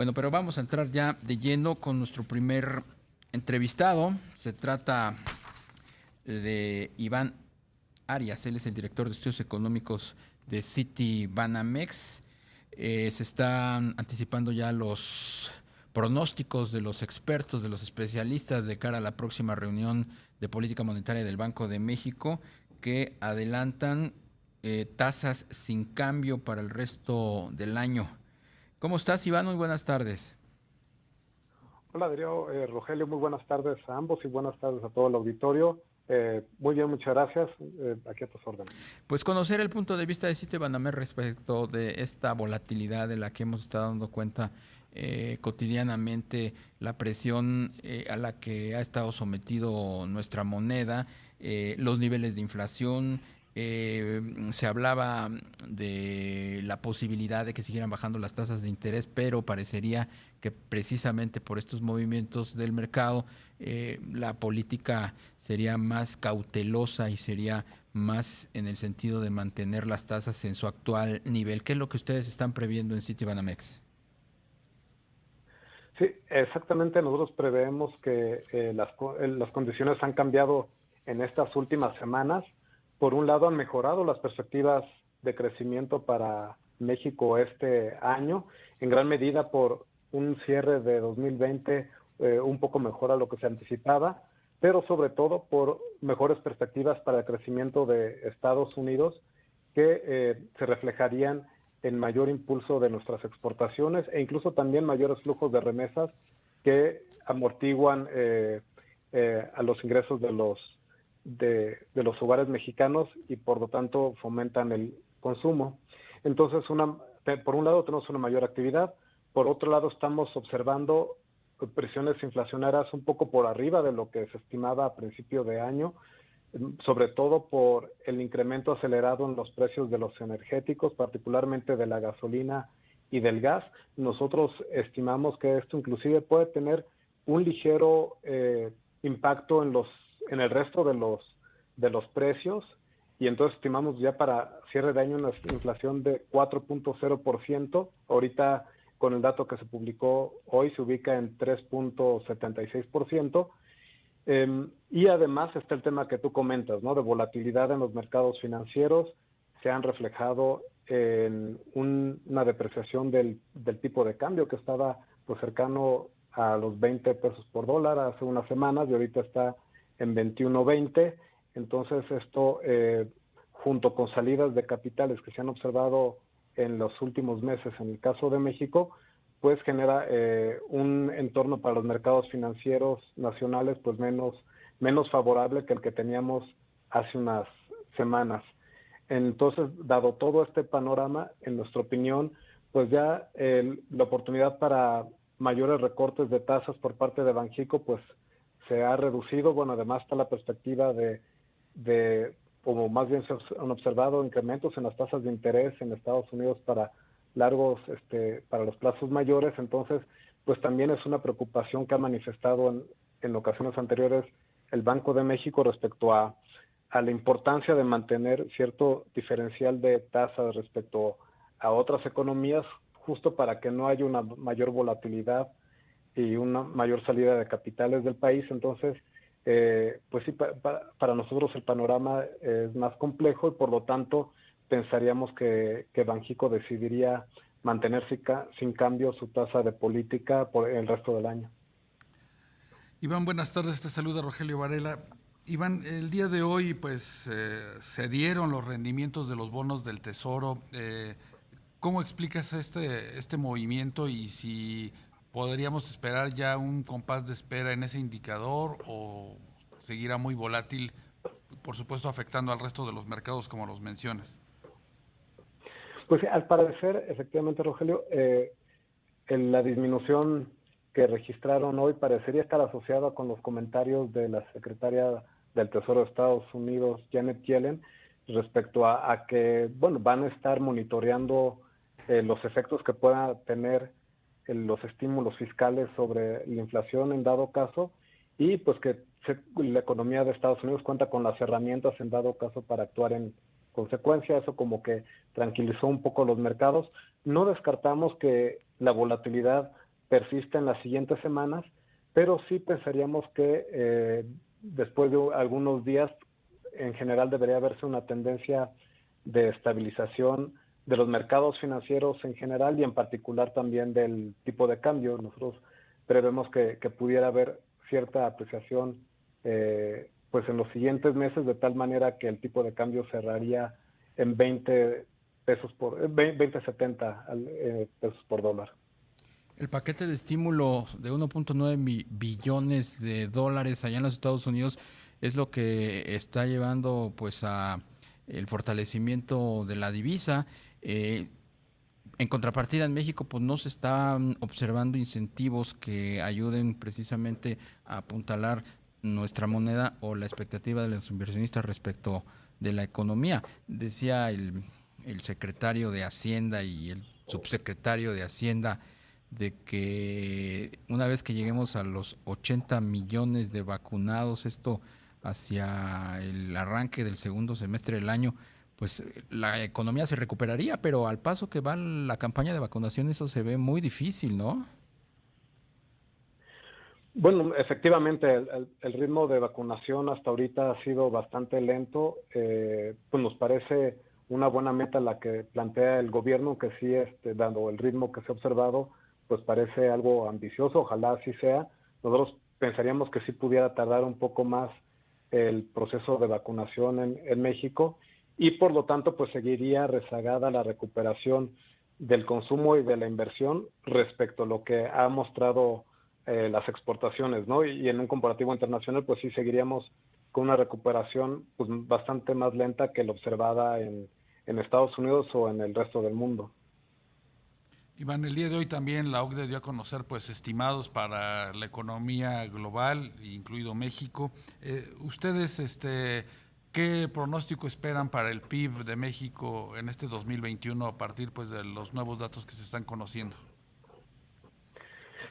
Bueno, pero vamos a entrar ya de lleno con nuestro primer entrevistado. Se trata de Iván Arias. Él es el director de estudios económicos de Citibanamex. Se están anticipando ya los pronósticos de los expertos, de los especialistas de cara a la próxima reunión de política monetaria del Banco de México, que adelantan tasas sin cambio para el resto del año. ¿Cómo estás, Iván? Muy buenas tardes. Hola, Adrián, Rogelio, muy buenas tardes a ambos y buenas tardes a todo el auditorio. Muy bien, muchas gracias. Aquí a tus órdenes. Pues conocer el punto de vista de Citibanamex respecto de esta volatilidad de la que hemos estado dando cuenta cotidianamente, la presión a la que ha estado sometido nuestra moneda, los niveles de inflación. Se hablaba de la posibilidad de que siguieran bajando las tasas de interés, pero parecería que precisamente por estos movimientos del mercado la política sería más cautelosa y sería más en el sentido de mantener las tasas en su actual nivel. ¿Qué es lo que ustedes están previendo en Citibanamex? Sí, exactamente. Nosotros preveemos que las condiciones han cambiado en estas últimas semanas. Por un lado, han mejorado las perspectivas de crecimiento para México este año, en gran medida por un cierre de 2020 un poco mejor a lo que se anticipaba, pero sobre todo por mejores perspectivas para el crecimiento de Estados Unidos que se reflejarían en mayor impulso de nuestras exportaciones e incluso también mayores flujos de remesas que amortiguan a los ingresos de los hogares mexicanos y por lo tanto fomentan el consumo. Entonces, por un lado tenemos una mayor actividad, por otro lado estamos observando presiones inflacionarias un poco por arriba de lo que se estimaba a principio de año, sobre todo por el incremento acelerado en los precios de los energéticos, particularmente de la gasolina y del gas. Nosotros estimamos que esto inclusive puede tener un ligero impacto en el resto de los precios, y entonces estimamos ya para cierre de año una inflación de 4.0%. Ahorita con el dato que se publicó hoy se ubica en 3.76%. Y además está el tema que tú comentas, ¿no? De volatilidad en los mercados financieros. Se han reflejado en una depreciación del tipo de cambio que estaba pues cercano a los 20 pesos por dólar hace unas semanas y ahorita está en 21.20. Entonces esto, junto con salidas de capitales que se han observado en los últimos meses en el caso de México, pues genera un entorno para los mercados financieros nacionales pues menos favorable que el que teníamos hace unas semanas. Entonces, dado todo este panorama, en nuestra opinión, pues ya la oportunidad para mayores recortes de tasas por parte de Banxico pues se ha reducido. Bueno, además está la perspectiva como más bien se han observado, incrementos en las tasas de interés en Estados Unidos para los plazos mayores. Entonces, pues también es una preocupación que ha manifestado en ocasiones anteriores el Banco de México respecto a la importancia de mantener cierto diferencial de tasas respecto a otras economías, justo para que no haya una mayor volatilidad y una mayor salida de capitales del país. Entonces, pues sí, para nosotros el panorama es más complejo y por lo tanto pensaríamos que Banxico decidiría mantener sin cambio su tasa de política por el resto del año. Iván, buenas tardes, te saluda Rogelio Varela. Iván, el día de hoy pues se dieron los rendimientos de los bonos del Tesoro. ¿Cómo explicas este movimiento y si podríamos esperar ya un compás de espera en ese indicador o seguirá muy volátil, por supuesto afectando al resto de los mercados como los mencionas? Pues al parecer, efectivamente, Rogelio, la disminución que registraron hoy parecería estar asociada con los comentarios de la secretaria del Tesoro de Estados Unidos, Janet Yellen, respecto a que, bueno, van a estar monitoreando los efectos que puedan tener los estímulos fiscales sobre la inflación en dado caso, y pues que la economía de Estados Unidos cuenta con las herramientas en dado caso para actuar en consecuencia. Eso como que tranquilizó un poco los mercados. No descartamos que la volatilidad persista en las siguientes semanas, pero sí pensaríamos que después de algunos días, en general debería verse una tendencia de estabilización de los mercados financieros en general y en particular también del tipo de cambio. Nosotros prevemos que pudiera haber cierta apreciación pues en los siguientes meses, de tal manera que el tipo de cambio cerraría en 20 pesos por 20.70 pesos por dólar. El paquete de estímulo de 1.9 billones de dólares allá en los Estados Unidos es lo que está llevando pues a el fortalecimiento de la divisa. Eh, en contrapartida, en México, pues no se están observando incentivos que ayuden precisamente a apuntalar nuestra moneda o la expectativa de los inversionistas respecto de la economía. Decía el secretario de Hacienda y el subsecretario de Hacienda de que una vez que lleguemos a los 80 millones de vacunados, esto hacia el arranque del segundo semestre del año, pues la economía se recuperaría, pero al paso que va la campaña de vacunación eso se ve muy difícil, ¿no? Bueno, efectivamente, el ritmo de vacunación hasta ahorita ha sido bastante lento. Pues nos parece una buena meta la que plantea el gobierno, que sí, dando el ritmo que se ha observado, pues parece algo ambicioso, ojalá así sea. Nosotros pensaríamos que sí pudiera tardar un poco más el proceso de vacunación en México y por lo tanto pues seguiría rezagada la recuperación del consumo y de la inversión respecto a lo que ha mostrado las exportaciones, ¿no? Y en un comparativo internacional, pues sí seguiríamos con una recuperación pues, bastante más lenta que la observada en Estados Unidos o en el resto del mundo. Iván, el día de hoy también la OCDE dio a conocer pues estimados para la economía global, incluido México. Ustedes, ¿qué pronóstico esperan para el PIB de México en este 2021 a partir pues de los nuevos datos que se están conociendo?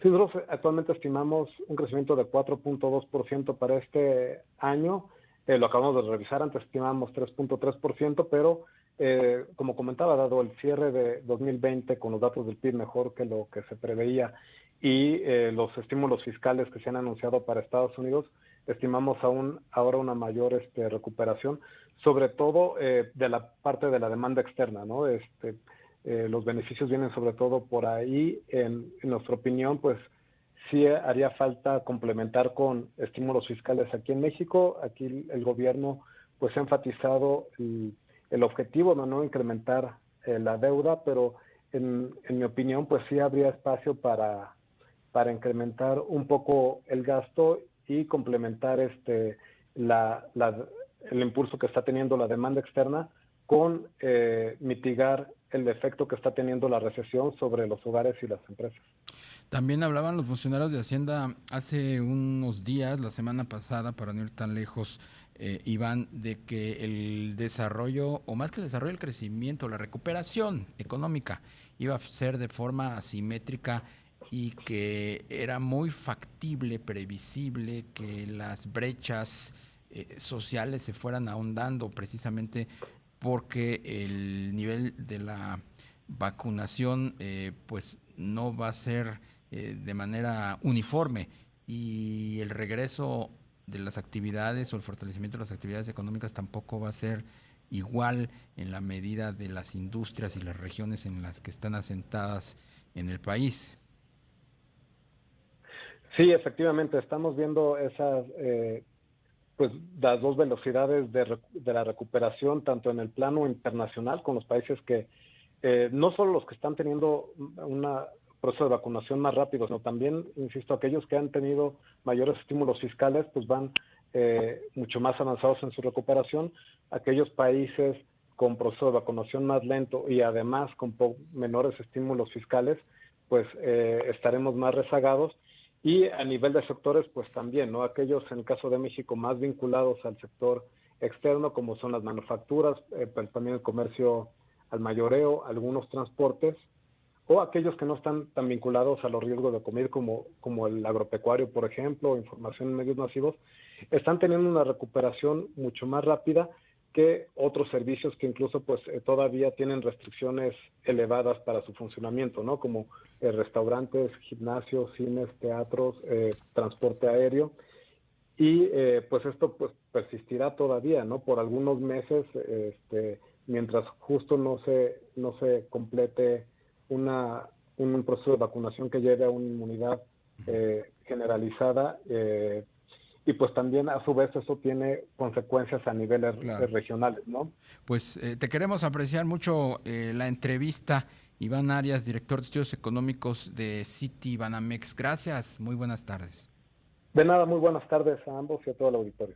Sí, nosotros actualmente estimamos un crecimiento de 4.2% para este año. Lo acabamos de revisar, antes estimábamos 3.3%, pero como comentaba, dado el cierre de 2020 con los datos del PIB mejor que lo que se preveía y los estímulos fiscales que se han anunciado para Estados Unidos, estimamos aún ahora una mayor recuperación, sobre todo de la parte de la demanda externa, ¿no? Los beneficios vienen sobre todo por ahí. En nuestra opinión, pues sí haría falta complementar con estímulos fiscales aquí en México. Aquí el gobierno pues ha enfatizado el objetivo de no incrementar la deuda, pero en mi opinión pues sí habría espacio para incrementar un poco el gasto y complementar el impulso que está teniendo la demanda externa con mitigar el efecto que está teniendo la recesión sobre los hogares y las empresas. También hablaban los funcionarios de Hacienda hace unos días, la semana pasada, para no ir tan lejos, Iván, de que el desarrollo, o más que el desarrollo, el crecimiento, la recuperación económica iba a ser de forma asimétrica y que era muy factible, previsible, que las brechas sociales se fueran ahondando precisamente porque el nivel de la vacunación pues no va a ser de manera uniforme y el regreso de las actividades o el fortalecimiento de las actividades económicas tampoco va a ser igual en la medida de las industrias y las regiones en las que están asentadas en el país. Sí, efectivamente, estamos viendo esas, pues, las dos velocidades de la recuperación, tanto en el plano internacional, con los países que, no solo los que están teniendo un proceso de vacunación más rápido, sino también, insisto, aquellos que han tenido mayores estímulos fiscales, pues van mucho más avanzados en su recuperación. Aquellos países con proceso de vacunación más lento y además con menores estímulos fiscales, pues estaremos más rezagados. Y a nivel de sectores, pues también, ¿no? Aquellos, en el caso de México, más vinculados al sector externo, como son las manufacturas, pero también el comercio al mayoreo, algunos transportes, o aquellos que no están tan vinculados a los riesgos de COVID, como el agropecuario, por ejemplo, información en medios masivos, están teniendo una recuperación mucho más rápida que otros servicios que incluso pues todavía tienen restricciones elevadas para su funcionamiento, ¿no? Como restaurantes, gimnasios, cines, teatros, transporte aéreo. Y pues esto pues persistirá todavía, ¿no? Por algunos meses, mientras justo no se complete un proceso de vacunación que lleve a una inmunidad generalizada. Y pues también a su vez eso tiene consecuencias a niveles regionales, ¿no? Pues te queremos apreciar mucho la entrevista. Iván Arias, director de Estudios Económicos de Citi Banamex. Gracias, muy buenas tardes. De nada, muy buenas tardes a ambos y a todo el auditorio.